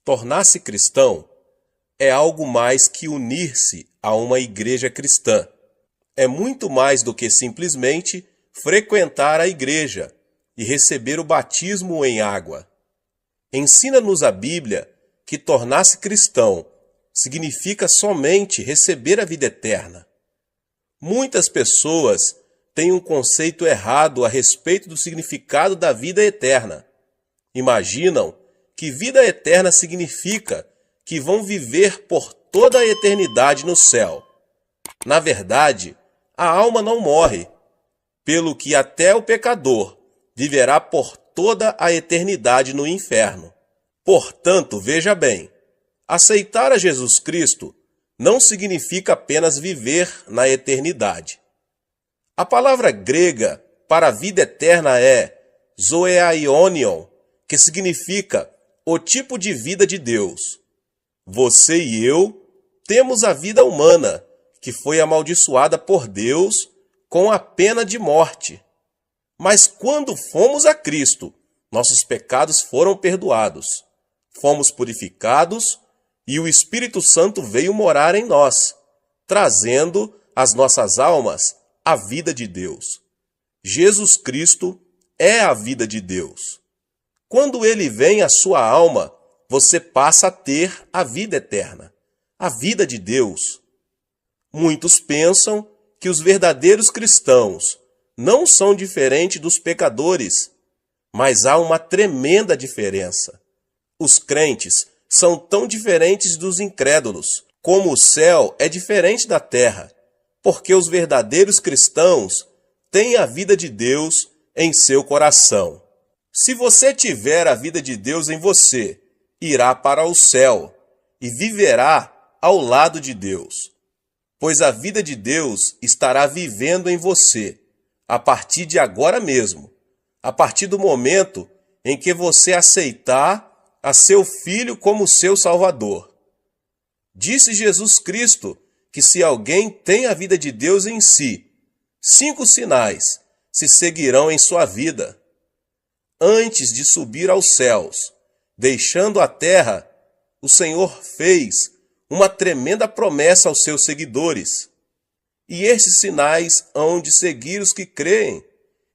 Tornar-se cristão é algo mais que unir-se a uma igreja cristã. É muito mais do que simplesmente frequentar a igreja e receber o batismo em água. Ensina-nos a Bíblia que tornar-se cristão significa somente receber a vida eterna. Muitas pessoas têm um conceito errado a respeito do significado da vida eterna. Imaginam que vida eterna significa que vão viver por toda a eternidade no céu. Na verdade, a alma não morre, pelo que até o pecador viverá por toda a eternidade no inferno. Portanto, veja bem, aceitar a Jesus Cristo não significa apenas viver na eternidade. A palavra grega para a vida eterna é zoeaionion, que significa o tipo de vida de Deus. Você e eu temos a vida humana, que foi amaldiçoada por Deus com a pena de morte. Mas quando fomos a Cristo, nossos pecados foram perdoados. Fomos purificados e o Espírito Santo veio morar em nós, trazendo às nossas almas a vida de Deus. Jesus Cristo é a vida de Deus. Quando ele vem à sua alma, você passa a ter a vida eterna, a vida de Deus. Muitos pensam que os verdadeiros cristãos não são diferentes dos pecadores, mas há uma tremenda diferença. Os crentes são tão diferentes dos incrédulos, como o céu é diferente da terra, porque os verdadeiros cristãos têm a vida de Deus em seu coração. Se você tiver a vida de Deus em você, irá para o céu e viverá ao lado de Deus, pois a vida de Deus estará vivendo em você a partir de agora mesmo, a partir do momento em que você aceitar a seu Filho como seu Salvador. Disse Jesus Cristo que se alguém tem a vida de Deus em si, 5 sinais se seguirão em sua vida. Antes de subir aos céus, deixando a terra, o Senhor fez uma tremenda promessa aos seus seguidores. E esses sinais hão de seguir os que creem.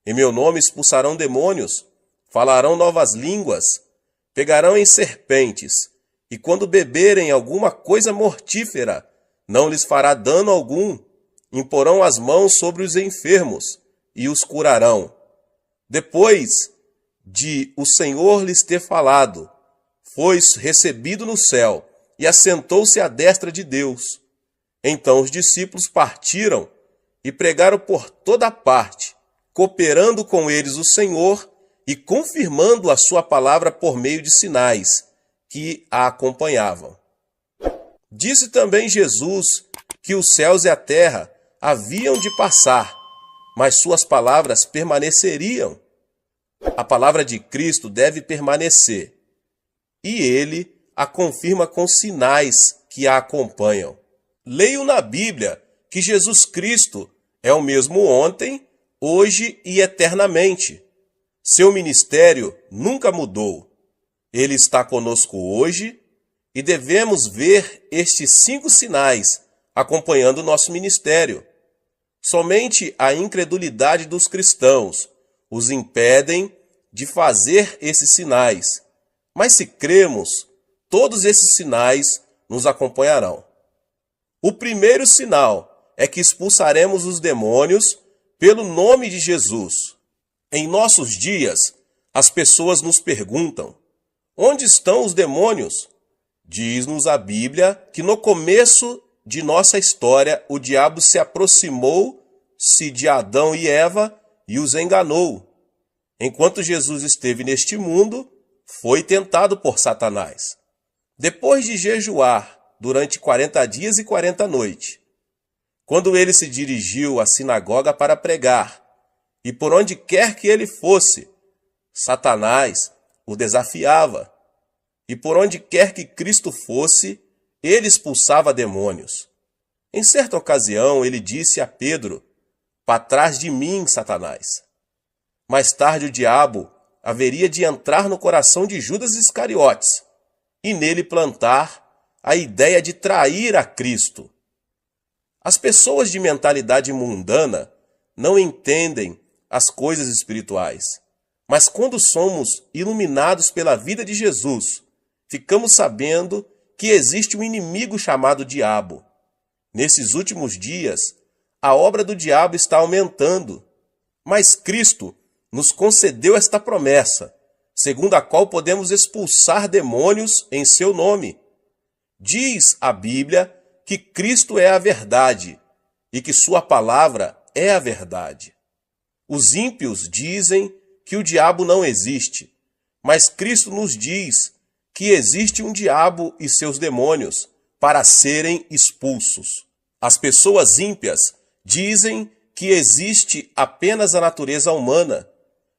Em meu nome expulsarão demônios, falarão novas línguas, pegarão em serpentes, e quando beberem alguma coisa mortífera, não lhes fará dano algum. Imporão as mãos sobre os enfermos e os curarão. Depois de o Senhor lhes ter falado, foi recebido no céu e assentou-se à destra de Deus. Então os discípulos partiram e pregaram por toda parte, cooperando com eles o Senhor e confirmando a sua palavra por meio de sinais que a acompanhavam. Disse também Jesus que os céus e a terra haviam de passar, mas suas palavras permaneceriam. A palavra de Cristo deve permanecer, e ele a confirma com sinais que a acompanham. Leio na Bíblia que Jesus Cristo é o mesmo ontem, hoje e eternamente. Seu ministério nunca mudou. Ele está conosco hoje e devemos ver estes 5 sinais acompanhando o nosso ministério. Somente a incredulidade dos cristãos os impedem de fazer esses sinais. Mas se cremos, todos esses sinais nos acompanharão. O primeiro sinal é que expulsaremos os demônios pelo nome de Jesus. Em nossos dias, as pessoas nos perguntam: onde estão os demônios? Diz-nos a Bíblia que no começo de nossa história o diabo se aproximou-se de Adão e Eva e os enganou. Enquanto Jesus esteve neste mundo, foi tentado por Satanás. Depois de jejuar durante 40 dias e 40 noites, quando ele se dirigiu à sinagoga para pregar, e por onde quer que ele fosse, Satanás o desafiava. E por onde quer que Cristo fosse, ele expulsava demônios. Em certa ocasião, ele disse a Pedro: "Para trás de mim, Satanás." Mais tarde, o diabo haveria de entrar no coração de Judas Iscariotes e nele plantar a ideia de trair a Cristo. As pessoas de mentalidade mundana não entendem as coisas espirituais, mas quando somos iluminados pela vida de Jesus, ficamos sabendo que existe um inimigo chamado diabo. Nesses últimos dias, a obra do diabo está aumentando, mas Cristo nos concedeu esta promessa, segundo a qual podemos expulsar demônios em seu nome. Diz a Bíblia que Cristo é a verdade e que sua palavra é a verdade. Os ímpios dizem que o diabo não existe, mas Cristo nos diz que existe um diabo e seus demônios para serem expulsos. As pessoas ímpias dizem que existe apenas a natureza humana,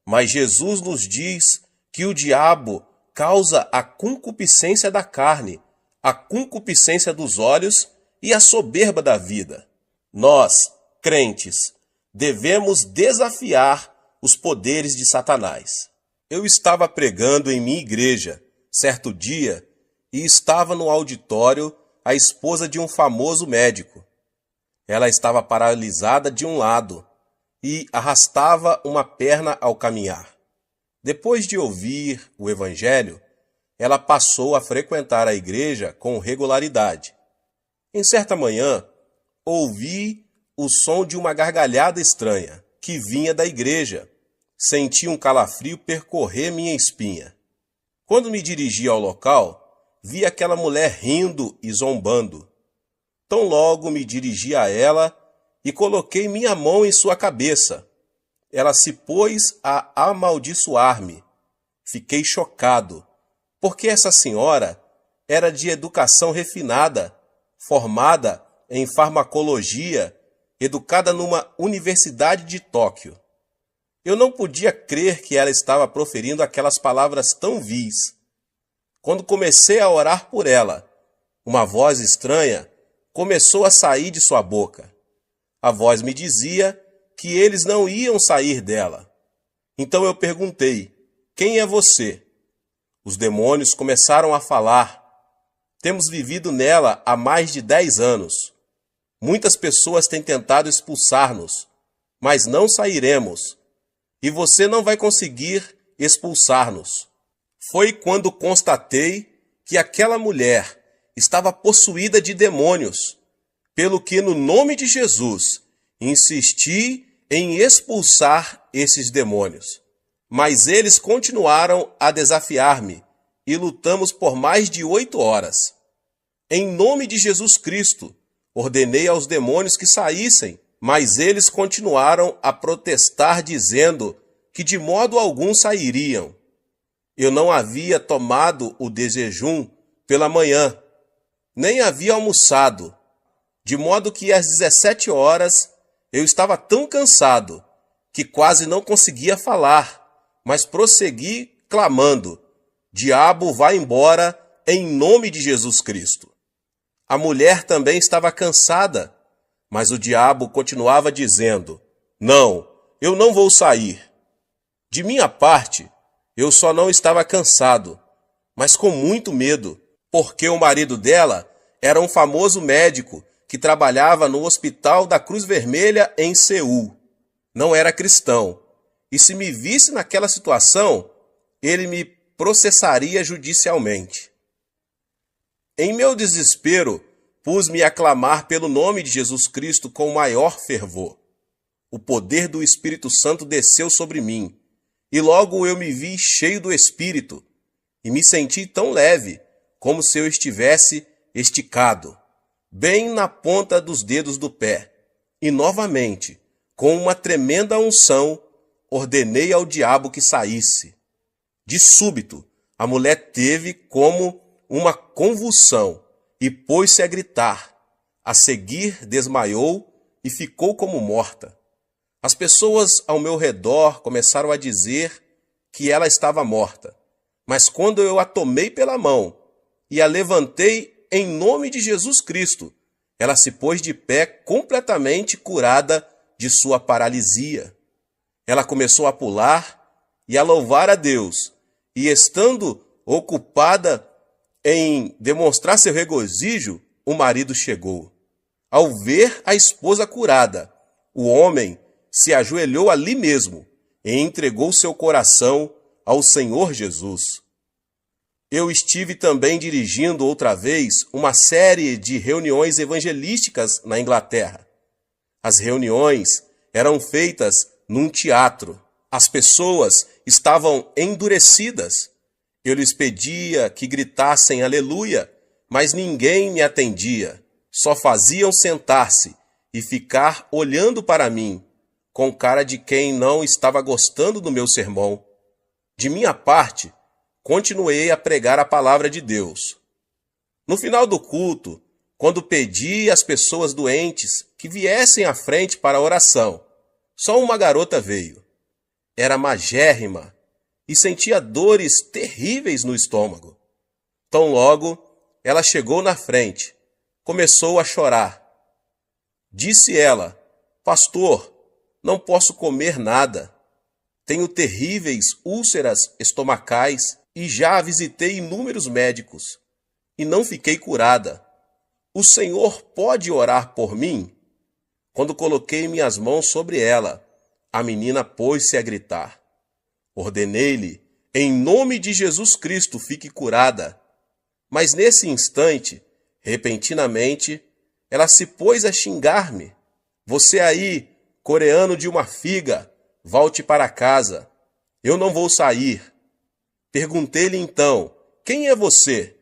mas Jesus nos diz que o diabo causa a concupiscência da carne, a concupiscência dos olhos e a soberba da vida. Nós, crentes, devemos desafiar os poderes de Satanás. Eu estava pregando em minha igreja, certo dia, e estava no auditório a esposa de um famoso médico. Ela estava paralisada de um lado e arrastava uma perna ao caminhar. Depois de ouvir o evangelho, ela passou a frequentar a igreja com regularidade. Em certa manhã, ouvi o som de uma gargalhada estranha que vinha da igreja. Senti um calafrio percorrer minha espinha. Quando me dirigi ao local, vi aquela mulher rindo e zombando. Tão logo me dirigi a ela e coloquei minha mão em sua cabeça. Ela se pôs a amaldiçoar-me. Fiquei chocado, porque essa senhora era de educação refinada, formada em farmacologia, educada numa universidade de Tóquio. Eu não podia crer que ela estava proferindo aquelas palavras tão vis. Quando comecei a orar por ela, uma voz estranha começou a sair de sua boca. A voz me dizia que eles não iam sair dela. Então eu perguntei: quem é você? Os demônios começaram a falar. Temos vivido nela há mais de 10 anos. Muitas pessoas têm tentado expulsar-nos, mas não sairemos. E você não vai conseguir expulsar-nos. Foi quando constatei que aquela mulher estava possuída de demônios, pelo que no nome de Jesus insisti em expulsar esses demônios. Mas eles continuaram a desafiar-me e lutamos por mais de 8 horas. Em nome de Jesus Cristo, ordenei aos demônios que saíssem, mas eles continuaram a protestar, dizendo que de modo algum sairiam. Eu não havia tomado o desjejum pela manhã, nem havia almoçado, de modo que às 17 horas eu estava tão cansado que quase não conseguia falar, mas prossegui clamando: diabo, vá embora em nome de Jesus Cristo. A mulher também estava cansada, mas o diabo continuava dizendo: não, eu não vou sair. De minha parte, eu só não estava cansado, mas com muito medo, porque o marido dela era um famoso médico que trabalhava no Hospital da Cruz Vermelha em Seul. Não era cristão, e se me visse naquela situação, ele me processaria judicialmente. Em meu desespero, pus-me a clamar pelo nome de Jesus Cristo com maior fervor. O poder do Espírito Santo desceu sobre mim, e logo eu me vi cheio do Espírito, e me senti tão leve, como se eu estivesse esticado, bem na ponta dos dedos do pé. E novamente, com uma tremenda unção, ordenei ao diabo que saísse. De súbito, a mulher teve como uma convulsão e pôs-se a gritar. A seguir, desmaiou e ficou como morta. As pessoas ao meu redor começaram a dizer que ela estava morta. Mas quando eu a tomei pela mão e a levantei em nome de Jesus Cristo, ela se pôs de pé completamente curada de sua paralisia. Ela começou a pular e a louvar a Deus, e estando ocupada em demonstrar seu regozijo, o marido chegou. Ao ver a esposa curada, o homem se ajoelhou ali mesmo e entregou seu coração ao Senhor Jesus. Eu estive também dirigindo outra vez uma série de reuniões evangelísticas na Inglaterra. As reuniões eram feitas num teatro. As pessoas estavam endurecidas. Eu lhes pedia que gritassem aleluia, mas ninguém me atendia. Só faziam sentar-se e ficar olhando para mim, com cara de quem não estava gostando do meu sermão. De minha parte, continuei a pregar a palavra de Deus. No final do culto, quando pedi às pessoas doentes que viessem à frente para a oração, só uma garota veio. Era magérrima e sentia dores terríveis no estômago. Tão logo, ela chegou na frente, começou a chorar. Disse ela: pastor, não posso comer nada. Tenho terríveis úlceras estomacais e já visitei inúmeros médicos e não fiquei curada. O Senhor pode orar por mim? Quando coloquei minhas mãos sobre ela, a menina pôs-se a gritar. Ordenei-lhe, em nome de Jesus Cristo, fique curada. Mas nesse instante, repentinamente, ela se pôs a xingar-me. Você aí, coreano de uma figa, volte para casa. Eu não vou sair. Perguntei-lhe então, quem é você?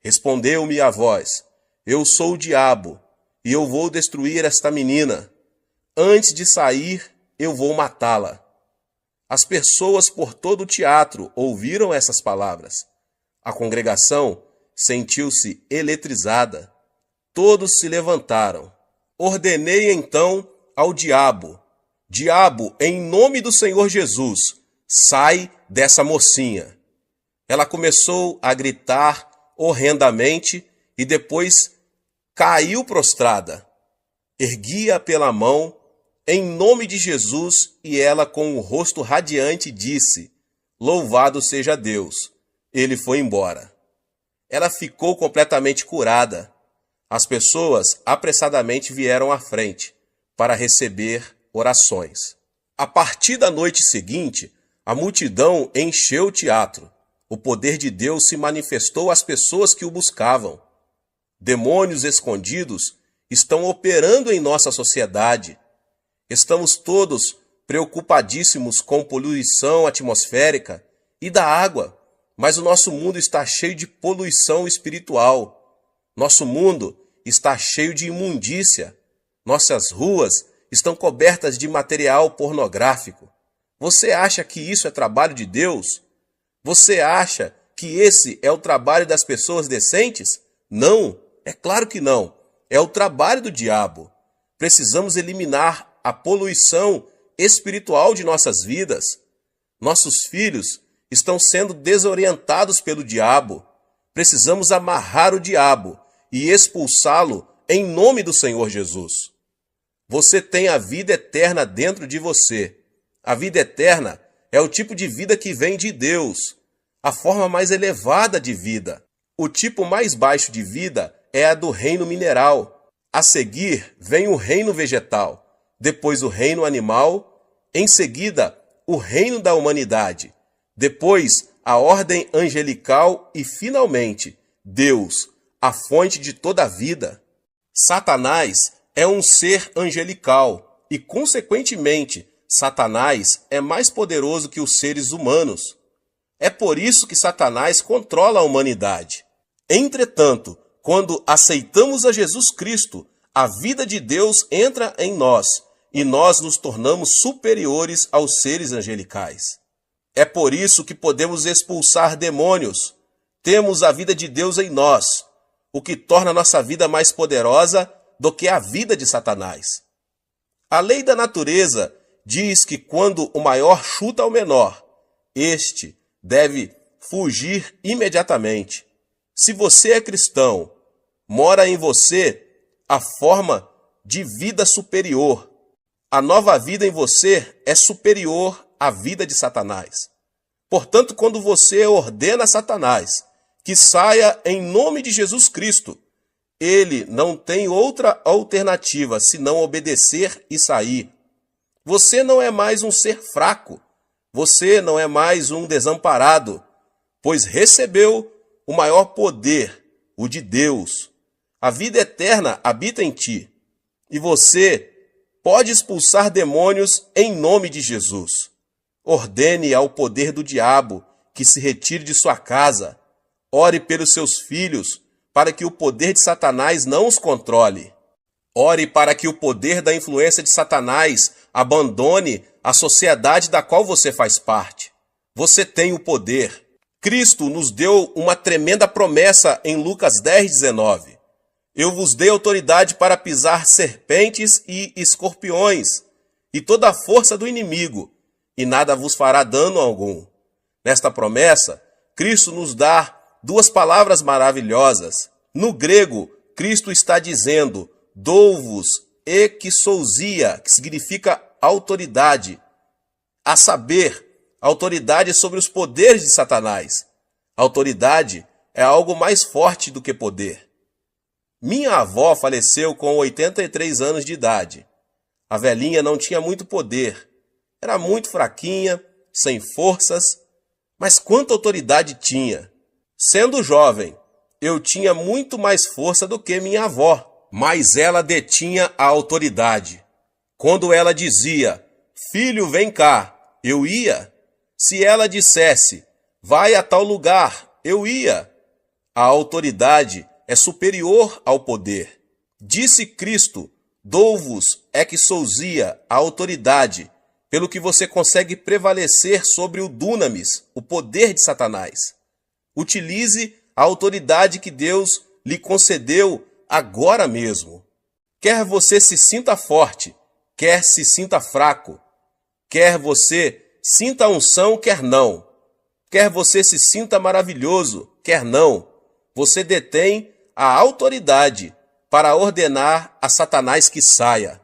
Respondeu-me a voz, eu sou o diabo, e eu vou destruir esta menina. Antes de sair, eu vou matá-la. As pessoas por todo o teatro ouviram essas palavras. A congregação sentiu-se eletrizada. Todos se levantaram. Ordenei então ao diabo, diabo, em nome do Senhor Jesus, sai dessa mocinha. Ela começou a gritar horrendamente e depois caiu prostrada. Ergui-a pela mão, em nome de Jesus, e ela com o rosto radiante disse, louvado seja Deus. Ele foi embora. Ela ficou completamente curada. As pessoas apressadamente vieram à frente para receber orações. A partir da noite seguinte, a multidão encheu o teatro. O poder de Deus se manifestou às pessoas que o buscavam. Demônios escondidos estão operando em nossa sociedade. Estamos todos preocupadíssimos com poluição atmosférica e da água, mas o nosso mundo está cheio de poluição espiritual. Nosso mundo está cheio de imundícia. Nossas ruas estão cobertas de material pornográfico. Você acha que isso é trabalho de Deus? Você acha que esse é o trabalho das pessoas decentes? Não, é claro que não. É o trabalho do diabo. Precisamos eliminar a poluição espiritual de nossas vidas. Nossos filhos estão sendo desorientados pelo diabo. Precisamos amarrar o diabo e expulsá-lo em nome do Senhor Jesus. Você tem a vida eterna dentro de você. A vida eterna é o tipo de vida que vem de Deus, a forma mais elevada de vida. O tipo mais baixo de vida é a do reino mineral. A seguir vem o reino vegetal, depois o reino animal, em seguida o reino da humanidade, depois a ordem angelical e, finalmente, Deus, a fonte de toda a vida. Satanás é um ser angelical e, consequentemente, Satanás é mais poderoso que os seres humanos. É por isso que Satanás controla a humanidade. Entretanto, quando aceitamos a Jesus Cristo, a vida de Deus entra em nós e nós nos tornamos superiores aos seres angelicais. É por isso que podemos expulsar demônios. Temos a vida de Deus em nós, o que torna nossa vida mais poderosa do que a vida de Satanás. A lei da natureza diz que quando o maior chuta o menor, este deve fugir imediatamente. Se você é cristão, mora em você a forma de vida superior. A nova vida em você é superior à vida de Satanás. Portanto, quando você ordena a Satanás que saia em nome de Jesus Cristo. Ele não tem outra alternativa senão obedecer e sair. Você não é mais um ser fraco. Você não é mais um desamparado, pois recebeu o maior poder, o de Deus. A vida eterna habita em ti. E você pode expulsar demônios em nome de Jesus. Ordene ao poder do diabo que se retire de sua casa. Ore pelos seus filhos, para que o poder de Satanás não os controle. Ore para que o poder da influência de Satanás abandone a sociedade da qual você faz parte. Você tem o poder. Cristo nos deu uma tremenda promessa em Lucas 10:19. Eu vos dei autoridade para pisar serpentes e escorpiões, e toda a força do inimigo, e nada vos fará dano algum. Nesta promessa, Cristo nos dá duas palavras maravilhosas. No grego, Cristo está dizendo, dou-vos exousia, que significa autoridade, a saber, autoridade sobre os poderes de Satanás. Autoridade é algo mais forte do que poder. Minha avó faleceu com 83 anos de idade. A velhinha não tinha muito poder. Era muito fraquinha, sem forças, mas quanta autoridade tinha. Sendo jovem, eu tinha muito mais força do que minha avó, mas ela detinha a autoridade. Quando ela dizia, filho, vem cá, eu ia. Se ela dissesse, vai a tal lugar, eu ia. A autoridade é superior ao poder. Disse Cristo, dou-vos exousia, a autoridade, pelo que você consegue prevalecer sobre o dunamis, o poder de Satanás. Utilize a autoridade que Deus lhe concedeu agora mesmo. Quer você se sinta forte, quer se sinta fraco, quer você sinta a unção, quer não, quer você se sinta maravilhoso, quer não, você detém a autoridade para ordenar a Satanás que saia.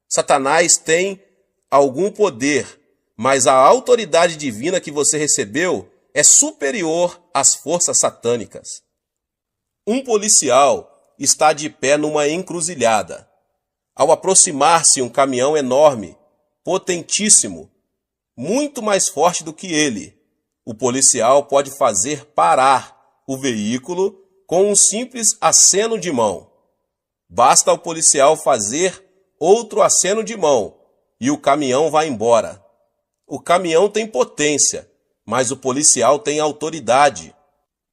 Satanás tem algum poder, mas a autoridade divina que você recebeu é superior às forças satânicas. Um policial está de pé numa encruzilhada. Ao aproximar-se um caminhão enorme, potentíssimo, muito mais forte do que ele, o policial pode fazer parar o veículo com um simples aceno de mão. Basta ao policial fazer outro aceno de mão e o caminhão vai embora. O caminhão tem potência, mas o policial tem autoridade.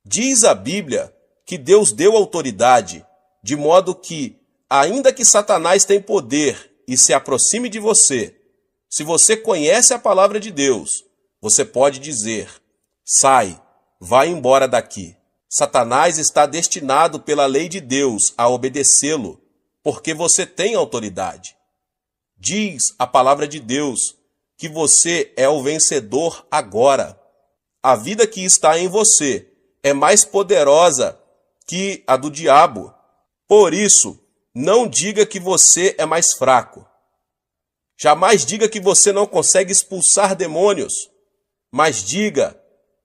Diz a Bíblia que Deus deu autoridade, de modo que, ainda que Satanás tenha poder e se aproxime de você, se você conhece a palavra de Deus, você pode dizer, sai, vai embora daqui. Satanás está destinado pela lei de Deus a obedecê-lo, porque você tem autoridade. Diz a palavra de Deus que você é o vencedor agora. A vida que está em você é mais poderosa que a do diabo. Por isso, não diga que você é mais fraco. Jamais diga que você não consegue expulsar demônios, mas diga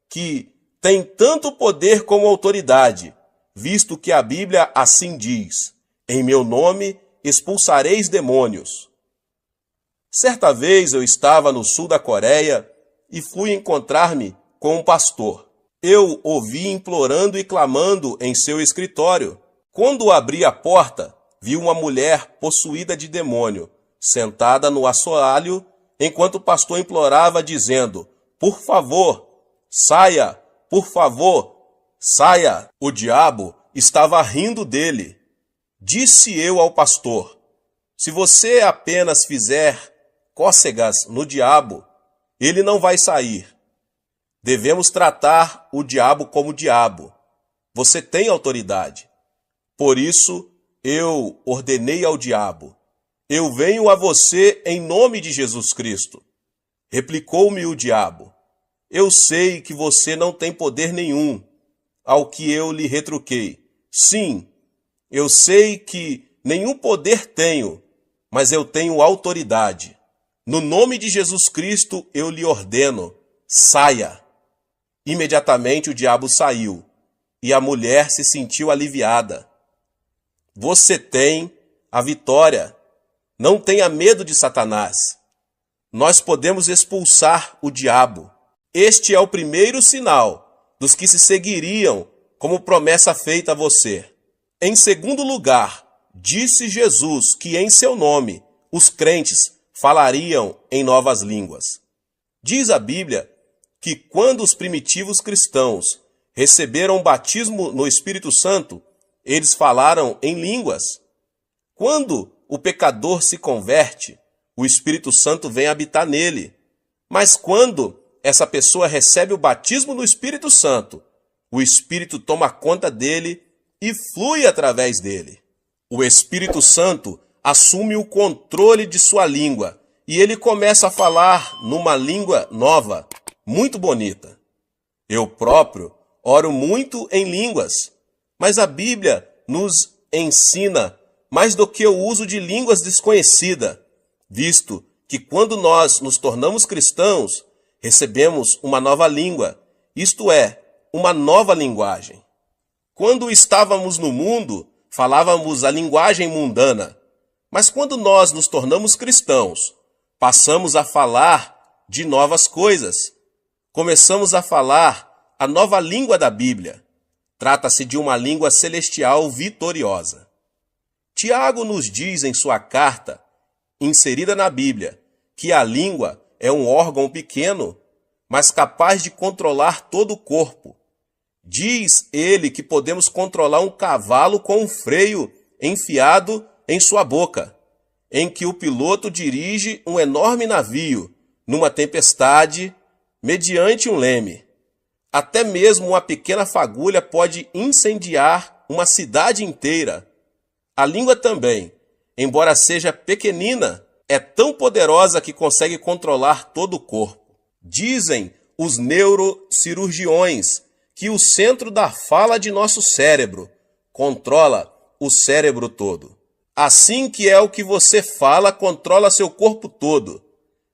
que tem tanto poder como autoridade, visto que a Bíblia assim diz, em meu nome expulsareis demônios. Certa vez eu estava no sul da Coreia e fui encontrar-me com um pastor. Eu o vi implorando e clamando em seu escritório. Quando abri a porta, vi uma mulher possuída de demônio, sentada no assoalho, enquanto o pastor implorava, dizendo, por favor, saia, por favor, saia. O diabo estava rindo dele. Disse eu ao pastor, se você apenas fizer cócegas no diabo, ele não vai sair. Devemos tratar o diabo como diabo. Você tem autoridade. Por isso, eu ordenei ao diabo, eu venho a você em nome de Jesus Cristo. Replicou-me o diabo, eu sei que você não tem poder nenhum. Ao que eu lhe retruquei, sim, eu sei que nenhum poder tenho, mas eu tenho autoridade. No nome de Jesus Cristo eu lhe ordeno, saia. Imediatamente o diabo saiu, e a mulher se sentiu aliviada. Você tem a vitória. Não tenha medo de Satanás. Nós podemos expulsar o diabo. Este é o primeiro sinal dos que se seguiriam como promessa feita a você. Em segundo lugar, disse Jesus que em seu nome os crentes falariam em novas línguas. Diz a Bíblia que quando os primitivos cristãos receberam o batismo no Espírito Santo, eles falaram em línguas. Quando o pecador se converte, o Espírito Santo vem habitar nele. Mas quando essa pessoa recebe o batismo no Espírito Santo, o Espírito toma conta dele e flui através dele. O Espírito Santo assume o controle de sua língua e ele começa a falar numa língua nova, muito bonita. Eu próprio oro muito em línguas, mas a Bíblia nos ensina mais do que o uso de línguas desconhecidas, visto que quando nós nos tornamos cristãos, recebemos uma nova língua, isto é, uma nova linguagem. Quando estávamos no mundo, falávamos a linguagem mundana, mas quando nós nos tornamos cristãos, passamos a falar de novas coisas. Começamos a falar a nova língua da Bíblia. Trata-se de uma língua celestial vitoriosa. Tiago nos diz em sua carta, inserida na Bíblia, que a língua é um órgão pequeno, mas capaz de controlar todo o corpo. Diz ele que podemos controlar um cavalo com um freio enfiado em sua boca, em que o piloto dirige um enorme navio numa tempestade mediante um leme. Até mesmo uma pequena fagulha pode incendiar uma cidade inteira. A língua também, embora seja pequenina, é tão poderosa que consegue controlar todo o corpo. Dizem os neurocirurgiões que o centro da fala de nosso cérebro controla o cérebro todo. Assim que é o que você fala controla seu corpo todo.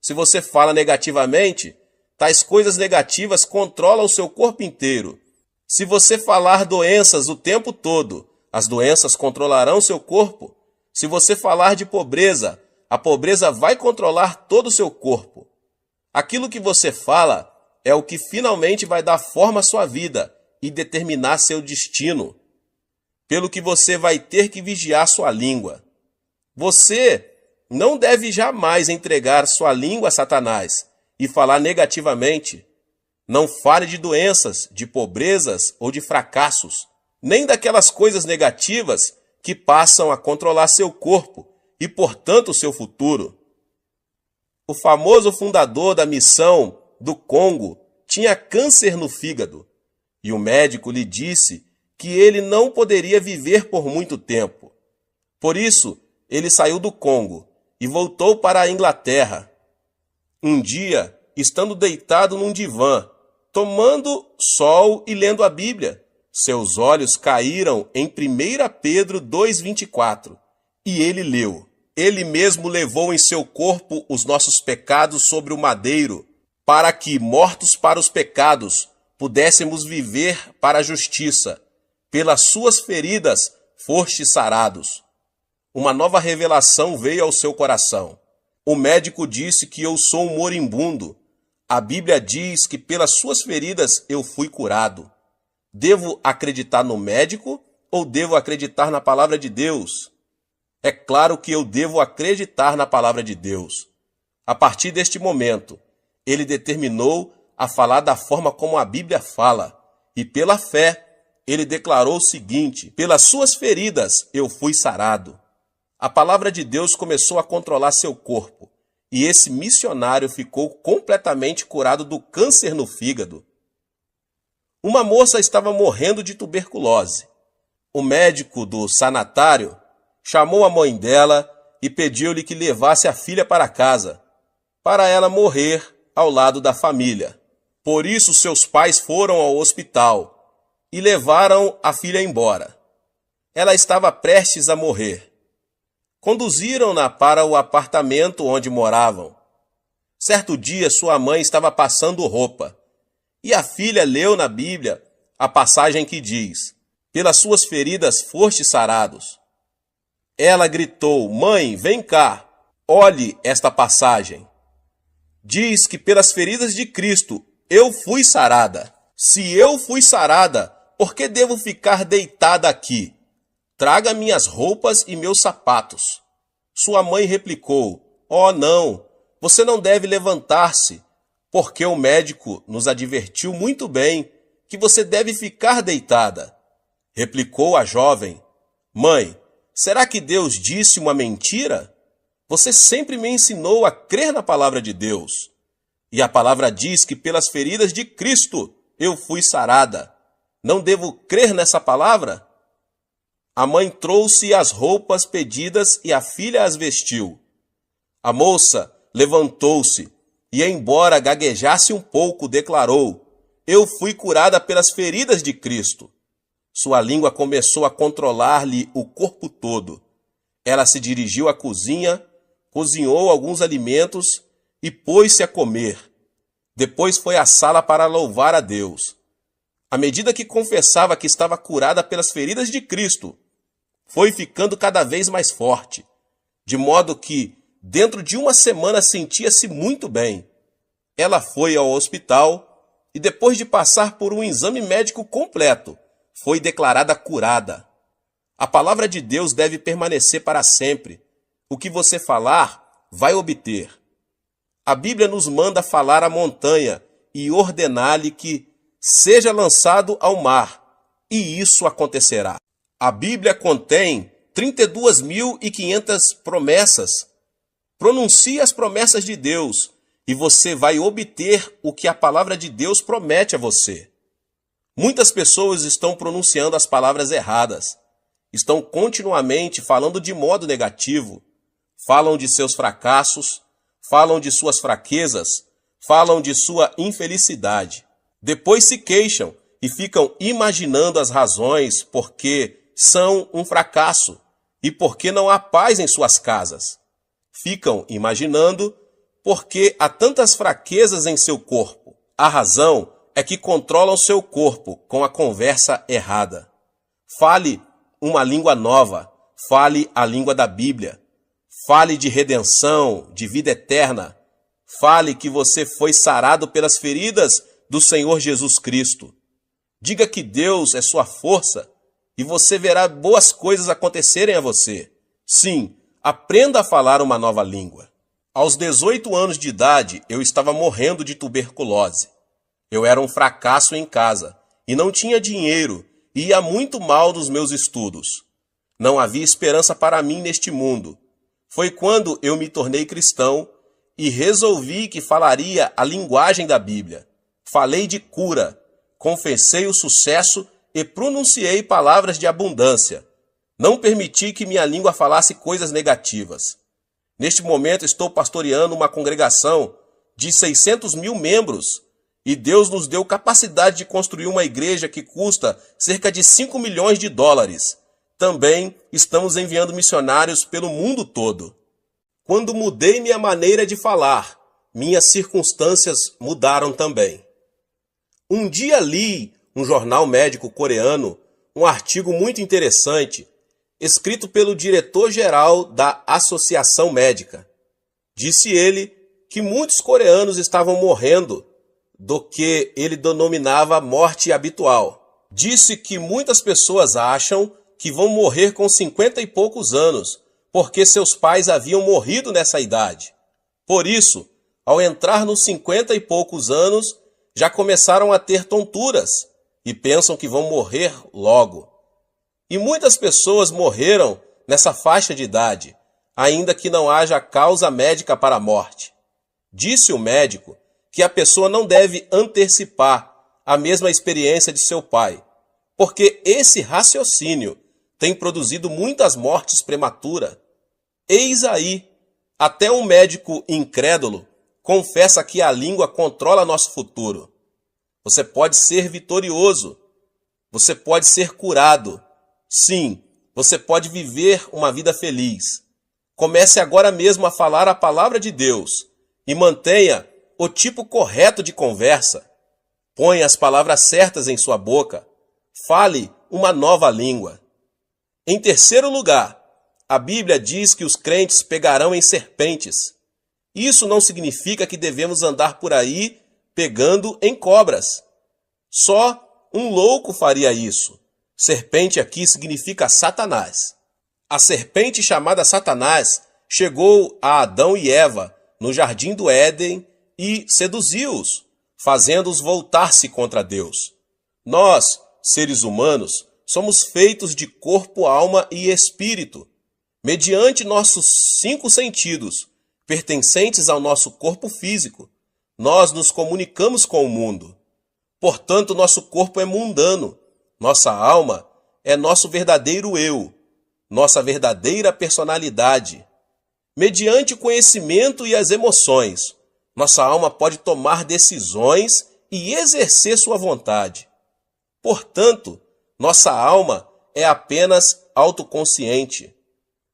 Se você fala negativamente, tais coisas negativas controlam o seu corpo inteiro. Se você falar doenças o tempo todo, as doenças controlarão seu corpo. Se você falar de pobreza, a pobreza vai controlar todo o seu corpo. Aquilo que você fala é o que finalmente vai dar forma à sua vida e determinar seu destino. Pelo que você vai ter que vigiar sua língua. Você não deve jamais entregar sua língua a Satanás e falar negativamente. Não fale de doenças, de pobrezas ou de fracassos, nem daquelas coisas negativas que passam a controlar seu corpo e, portanto, seu futuro. O famoso fundador da missão do Congo tinha câncer no fígado e o médico lhe disse que ele não poderia viver por muito tempo. Por isso, ele saiu do Congo e voltou para a Inglaterra. Um dia, estando deitado num divã, tomando sol e lendo a Bíblia, seus olhos caíram em 1 Pedro 2,24 e ele leu: Ele mesmo levou em seu corpo os nossos pecados sobre o madeiro, para que, mortos para os pecados, pudéssemos viver para a justiça. Pelas suas feridas fostes sarados. Uma nova revelação veio ao seu coração. O médico disse que eu sou um moribundo. A Bíblia diz que pelas suas feridas eu fui curado. Devo acreditar no médico ou devo acreditar na palavra de Deus? É claro que eu devo acreditar na palavra de Deus. A partir deste momento, ele determinou a falar da forma como a Bíblia fala, e pela fé, ele declarou o seguinte: pelas suas feridas eu fui sarado. A palavra de Deus começou a controlar seu corpo, e esse missionário ficou completamente curado do câncer no fígado. Uma moça estava morrendo de tuberculose. O médico do sanatário chamou a mãe dela e pediu-lhe que levasse a filha para casa, para ela morrer ao lado da família. Por isso seus pais foram ao hospital e levaram a filha embora. Ela estava prestes a morrer. Conduziram-na para o apartamento onde moravam. Certo dia sua mãe estava passando roupa, e a filha leu na Bíblia a passagem que diz: pelas suas feridas foste sarados. Ela gritou: mãe, vem cá, olhe esta passagem. Diz que pelas feridas de Cristo eu fui sarada. Se eu fui sarada, por que devo ficar deitada aqui? Traga minhas roupas e meus sapatos. Sua mãe replicou: oh não, você não deve levantar-se, porque o médico nos advertiu muito bem que você deve ficar deitada. Replicou a jovem: mãe, será que Deus disse uma mentira? Você sempre me ensinou a crer na palavra de Deus. E a palavra diz que pelas feridas de Cristo eu fui sarada. Não devo crer nessa palavra? A mãe trouxe as roupas pedidas e a filha as vestiu. A moça levantou-se e, embora gaguejasse um pouco, declarou: eu fui curada pelas feridas de Cristo. Sua língua começou a controlar-lhe o corpo todo. Ela se dirigiu à cozinha, cozinhou alguns alimentos e pôs-se a comer. Depois foi à sala para louvar a Deus. À medida que confessava que estava curada pelas feridas de Cristo, foi ficando cada vez mais forte, de modo que, dentro de uma semana, sentia-se muito bem. Ela foi ao hospital e, depois de passar por um exame médico completo, foi declarada curada. A palavra de Deus deve permanecer para sempre. O que você falar, vai obter. A Bíblia nos manda falar à montanha e ordenar-lhe que seja lançado ao mar, e isso acontecerá. A Bíblia contém 32.500 promessas. Pronuncie as promessas de Deus e você vai obter o que a palavra de Deus promete a você. Muitas pessoas estão pronunciando as palavras erradas. Estão continuamente falando de modo negativo. Falam de seus fracassos, falam de suas fraquezas, falam de sua infelicidade. Depois se queixam e ficam imaginando as razões porque são um fracasso e porque não há paz em suas casas. Ficam imaginando porque há tantas fraquezas em seu corpo. A razão é que controlam seu corpo com a conversa errada. Fale uma língua nova, fale a língua da Bíblia. Fale de redenção, de vida eterna. Fale que você foi sarado pelas feridas do Senhor Jesus Cristo. Diga que Deus é sua força e você verá boas coisas acontecerem a você. Sim, aprenda a falar uma nova língua. Aos 18 anos de idade, eu estava morrendo de tuberculose. Eu era um fracasso em casa e não tinha dinheiro e ia muito mal nos meus estudos. Não havia esperança para mim neste mundo. Foi quando eu me tornei cristão e resolvi que falaria a linguagem da Bíblia. Falei de cura, confessei o sucesso e pronunciei palavras de abundância. Não permiti que minha língua falasse coisas negativas. Neste momento estou pastoreando uma congregação de 600.000 membros e Deus nos deu capacidade de construir uma igreja que custa cerca de 5 milhões de dólares. Também estamos enviando missionários pelo mundo todo. Quando mudei minha maneira de falar, minhas circunstâncias mudaram também. Um dia li um jornal médico coreano, um artigo muito interessante, escrito pelo diretor-geral da Associação Médica. Disse ele que muitos coreanos estavam morrendo do que ele denominava morte habitual. Disse que muitas pessoas acham que vão morrer com 50 e poucos anos, porque seus pais haviam morrido nessa idade. Por isso, ao entrar nos 50 e poucos anos, já começaram a ter tonturas e pensam que vão morrer logo. E muitas pessoas morreram nessa faixa de idade, ainda que não haja causa médica para a morte. Disse o médico que a pessoa não deve antecipar a mesma experiência de seu pai, porque esse raciocínio tem produzido muitas mortes prematuras. Eis aí, até um médico incrédulo confessa que a língua controla nosso futuro. Você pode ser vitorioso, você pode ser curado. Sim, você pode viver uma vida feliz. Comece agora mesmo a falar a palavra de Deus e mantenha o tipo correto de conversa. Ponha as palavras certas em sua boca. fale uma nova língua. Em terceiro lugar, a Bíblia diz que os crentes pegarão em serpentes. Isso não significa que devemos andar por aí pegando em cobras. Só um louco faria isso. Serpente aqui significa Satanás. A serpente chamada Satanás chegou a Adão e Eva no jardim do Éden e seduziu-os, fazendo-os voltar-se contra Deus. Nós, seres humanos, somos feitos de corpo, alma e espírito. Mediante nossos 5 sentidos, pertencentes ao nosso corpo físico, nós nos comunicamos com o mundo. Portanto, nosso corpo é mundano. Nossa alma é nosso verdadeiro eu, nossa verdadeira personalidade. Mediante o conhecimento e as emoções, nossa alma pode tomar decisões e exercer sua vontade. Portanto, nossa alma é apenas autoconsciente.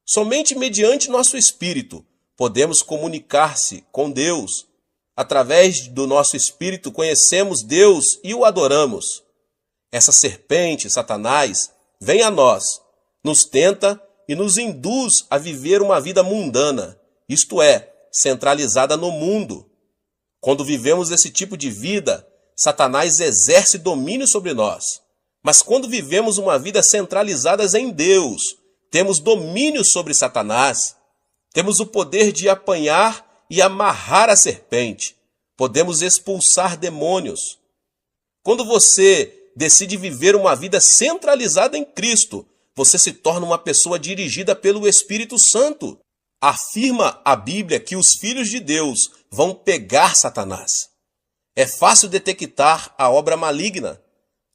Somente mediante nosso espírito podemos comunicar-se com Deus. Através do nosso espírito conhecemos Deus e o adoramos. Essa serpente, Satanás, vem a nós, nos tenta e nos induz a viver uma vida mundana, isto é, centralizada no mundo. Quando vivemos esse tipo de vida, Satanás exerce domínio sobre nós. Mas quando vivemos uma vida centralizada em Deus, temos domínio sobre Satanás. Temos o poder de apanhar e amarrar a serpente. Podemos expulsar demônios. Quando você decide viver uma vida centralizada em Cristo, você se torna uma pessoa dirigida pelo Espírito Santo. Afirma a Bíblia que os filhos de Deus vão pegar Satanás. É fácil detectar a obra maligna.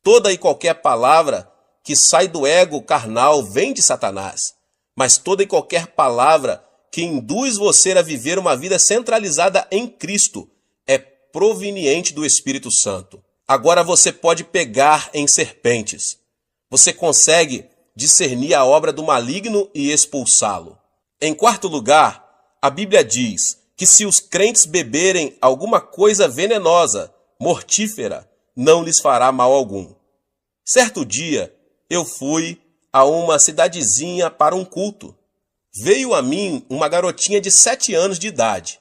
Toda e qualquer palavra que sai do ego carnal vem de Satanás. Mas toda e qualquer palavra que induz você a viver uma vida centralizada em Cristo é proveniente do Espírito Santo. Agora você pode pegar em serpentes. Você consegue discernir a obra do maligno e expulsá-lo. Em quarto lugar, a Bíblia diz que se os crentes beberem alguma coisa venenosa, mortífera, não lhes fará mal algum. Certo dia, eu fui a uma cidadezinha para um culto. Veio a mim uma garotinha de 7 anos de idade.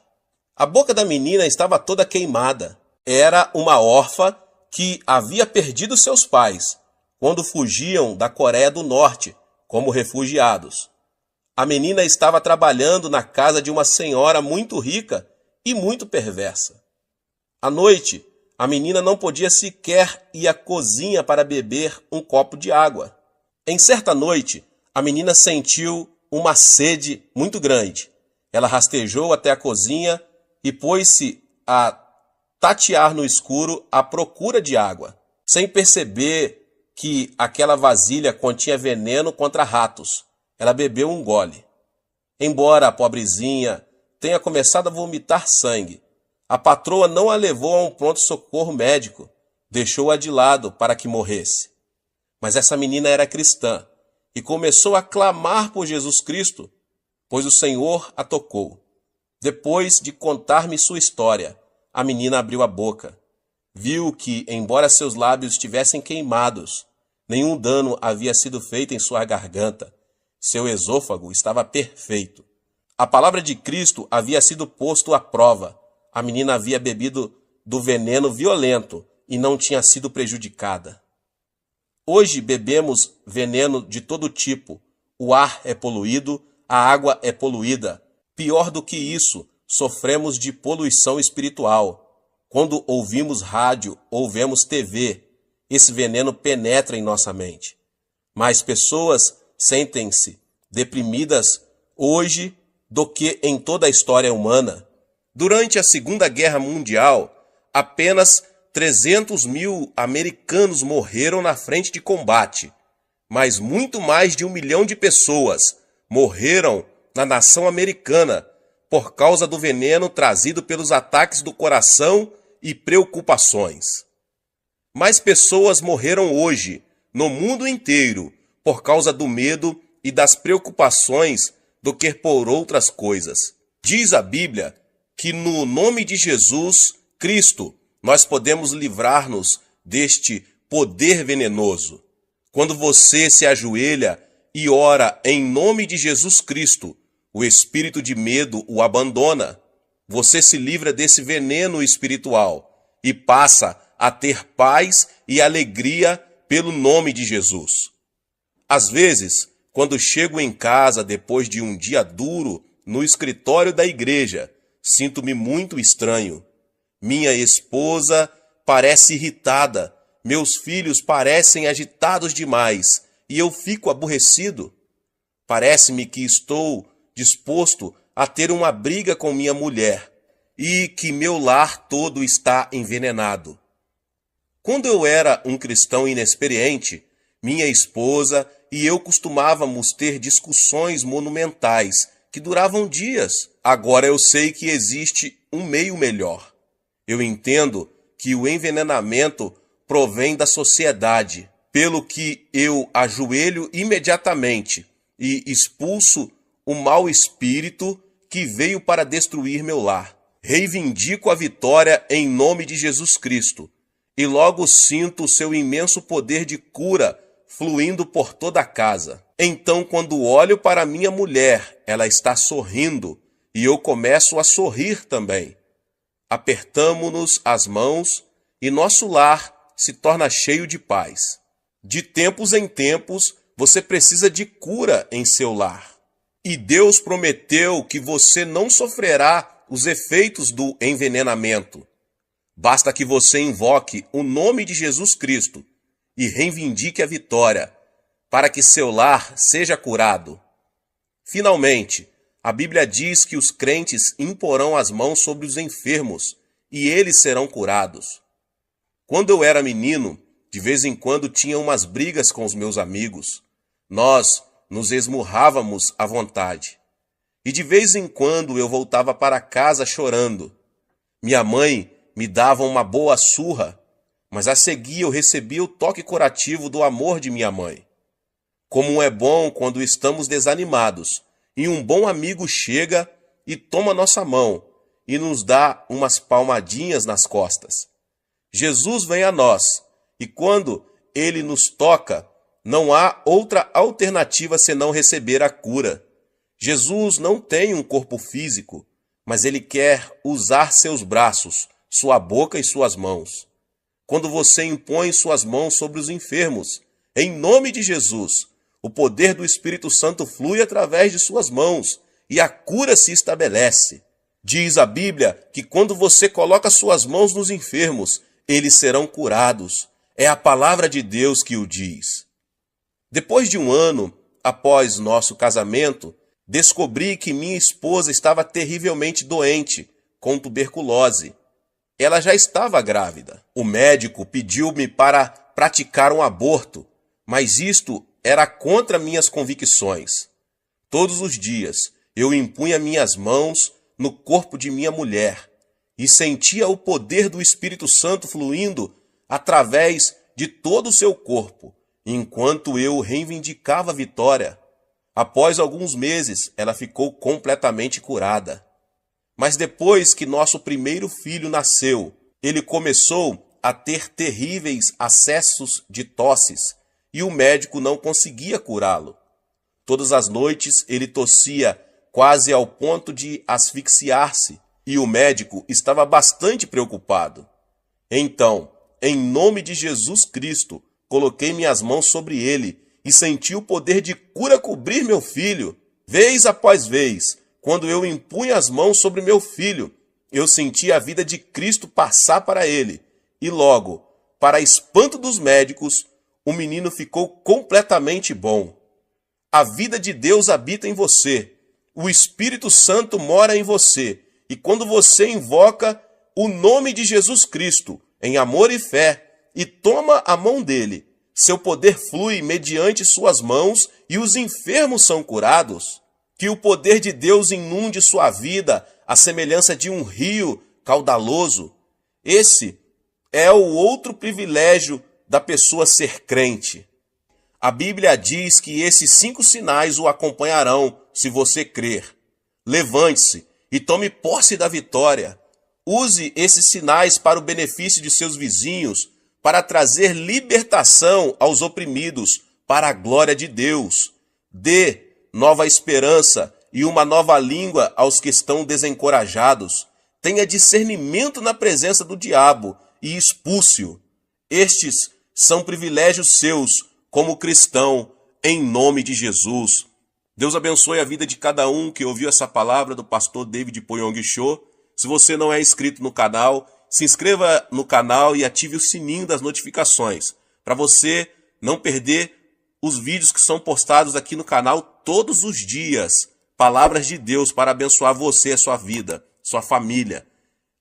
A boca da menina estava toda queimada. Era uma órfã que havia perdido seus pais quando fugiam da Coreia do Norte como refugiados. A menina estava trabalhando na casa de uma senhora muito rica e muito perversa. À noite, a menina não podia sequer ir à cozinha para beber um copo de água. Em certa noite, a menina sentiu uma sede muito grande. Ela rastejou até a cozinha e pôs-se a tatear no escuro à procura de água, sem perceber que aquela vasilha continha veneno contra ratos. Ela bebeu um gole. Embora a pobrezinha tenha começado a vomitar sangue, a patroa não a levou a um pronto-socorro médico, deixou-a de lado para que morresse. Mas essa menina era cristã e começou a clamar por Jesus Cristo, pois o Senhor a tocou. Depois de contar-me sua história, a menina abriu a boca. Viu que, embora seus lábios estivessem queimados, nenhum dano havia sido feito em sua garganta. Seu esôfago estava perfeito. A palavra de Cristo havia sido posto à prova. A menina havia bebido do veneno violento e não tinha sido prejudicada. Hoje bebemos veneno de todo tipo. O ar é poluído, a água é poluída. Pior do que isso, sofremos de poluição espiritual. Quando ouvimos rádio ou vemos TV, esse veneno penetra em nossa mente. Mais pessoas sentem-se deprimidas hoje do que em toda a história humana. Durante a Segunda Guerra Mundial, apenas 300 mil americanos morreram na frente de combate, mas muito mais de 1 milhão de pessoas morreram na nação americana por causa do veneno trazido pelos ataques do coração e preocupações. Mais pessoas morreram hoje, no mundo inteiro, por causa do medo e das preocupações do que por outras coisas. Diz a Bíblia que no nome de Jesus Cristo nós podemos livrar-nos deste poder venenoso. Quando você se ajoelha e ora em nome de Jesus Cristo, o espírito de medo o abandona. Você se livra desse veneno espiritual e passa a ter paz e alegria pelo nome de Jesus. Às vezes, quando chego em casa depois de um dia duro no escritório da igreja, sinto-me muito estranho. Minha esposa parece irritada, meus filhos parecem agitados demais e eu fico aborrecido. Parece-me que estou disposto a ter uma briga com minha mulher e que meu lar todo está envenenado. Quando eu era um cristão inexperiente, minha esposa e eu costumávamos ter discussões monumentais que duravam dias. Agora eu sei que existe um meio melhor. Eu entendo que o envenenamento provém da sociedade, pelo que eu ajoelho imediatamente e expulso o mau espírito que veio para destruir meu lar. Reivindico a vitória em nome de Jesus Cristo e logo sinto o seu imenso poder de cura fluindo por toda a casa. Então, quando olho para minha mulher, ela está sorrindo e eu começo a sorrir também. Apertamo-nos as mãos e nosso lar se torna cheio de paz. De tempos em tempos, você precisa de cura em seu lar. E Deus prometeu que você não sofrerá os efeitos do envenenamento. Basta que você invoque o nome de Jesus Cristo e reivindique a vitória, para que seu lar seja curado. Finalmente, a Bíblia diz que os crentes imporão as mãos sobre os enfermos e eles serão curados. Quando eu era menino, de vez em quando tinha umas brigas com os meus amigos. Nós nos esmurrávamos à vontade. E de vez em quando eu voltava para casa chorando. Minha mãe me dava uma boa surra, mas a seguir eu recebia o toque curativo do amor de minha mãe. Como é bom quando estamos desanimados e um bom amigo chega e toma nossa mão e nos dá umas palmadinhas nas costas. Jesus vem a nós e quando ele nos toca, não há outra alternativa senão receber a cura. Jesus não tem um corpo físico, mas ele quer usar seus braços, sua boca e suas mãos. Quando você impõe suas mãos sobre os enfermos, em nome de Jesus, o poder do Espírito Santo flui através de suas mãos e a cura se estabelece. Diz a Bíblia que quando você coloca suas mãos nos enfermos, eles serão curados. É a palavra de Deus que o diz. Depois de um ano após nosso casamento, descobri que minha esposa estava terrivelmente doente, com tuberculose. Ela já estava grávida. O médico pediu-me para praticar um aborto, mas isto era contra minhas convicções. Todos os dias eu impunha minhas mãos no corpo de minha mulher e sentia o poder do Espírito Santo fluindo através de todo o seu corpo, enquanto eu reivindicava a vitória. Após alguns meses, ela ficou completamente curada. Mas depois que nosso primeiro filho nasceu, ele começou a ter terríveis acessos de tosses e o médico não conseguia curá-lo. Todas as noites ele tossia quase ao ponto de asfixiar-se e o médico estava bastante preocupado. Então, em nome de Jesus Cristo, coloquei minhas mãos sobre ele e senti o poder de cura cobrir meu filho. Vez após vez, quando eu impunha as mãos sobre meu filho, eu senti a vida de Cristo passar para ele. E logo, para espanto dos médicos, o menino ficou completamente bom. A vida de Deus habita em você. O Espírito Santo mora em você. E quando você invoca o nome de Jesus Cristo, em amor e fé, e toma a mão dele, seu poder flui mediante suas mãos e os enfermos são curados. Que o poder de Deus inunde sua vida, à semelhança de um rio caudaloso. Esse é o outro privilégio da pessoa ser crente. A Bíblia diz que esses 5 sinais o acompanharão se você crer. Levante-se e tome posse da vitória. Use esses sinais para o benefício de seus vizinhos, para trazer libertação aos oprimidos, para a glória de Deus. Dê nova esperança e uma nova língua aos que estão desencorajados. Tenha discernimento na presença do diabo e expulse-o. Estes são privilégios seus como cristão, em nome de Jesus. Deus abençoe a vida de cada um que ouviu essa palavra do pastor David Poyong Cho. Se você não é inscrito no canal, se inscreva no canal e ative o sininho das notificações, para você não perder os vídeos que são postados aqui no canal todos os dias. Palavras de Deus para abençoar você, a sua vida, sua família.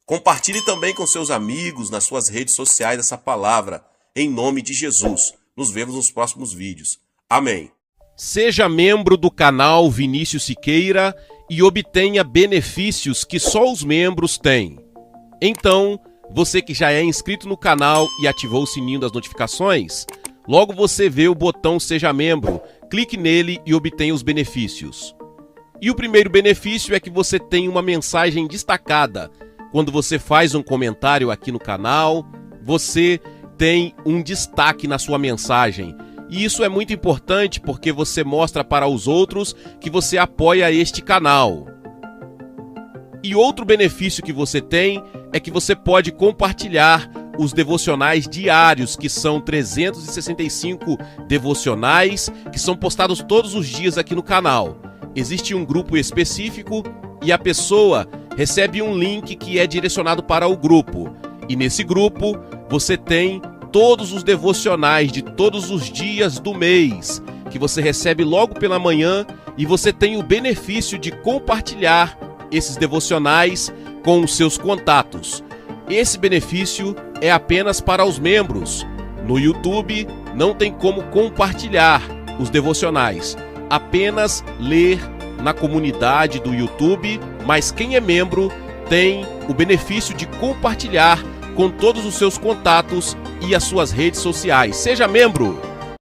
Compartilhe também com seus amigos nas suas redes sociais essa palavra, em nome de Jesus. Nos vemos nos próximos vídeos. Amém. Seja membro do canal Vinícius Siqueira e obtenha benefícios que só os membros têm. Então, você que já é inscrito no canal e ativou o sininho das notificações, logo você vê o botão Seja Membro, clique nele e obtenha os benefícios. E o primeiro benefício é que você tem uma mensagem destacada. Quando você faz um comentário aqui no canal, você tem um destaque na sua mensagem. E isso é muito importante porque você mostra para os outros que você apoia este canal. E outro benefício que você tem é que você pode compartilhar os devocionais diários, que são 365 devocionais, que são postados todos os dias aqui no canal. Existe um grupo específico e a pessoa recebe um link que é direcionado para o grupo. E nesse grupo você tem todos os devocionais de todos os dias do mês, que você recebe logo pela manhã, e você tem o benefício de compartilhar esses devocionais com os seus contatos. Esse benefício é apenas para os membros. No YouTube não tem como compartilhar os devocionais, apenas ler na comunidade do YouTube, mas quem é membro tem o benefício de compartilhar com todos os seus contatos e as suas redes sociais. Seja membro!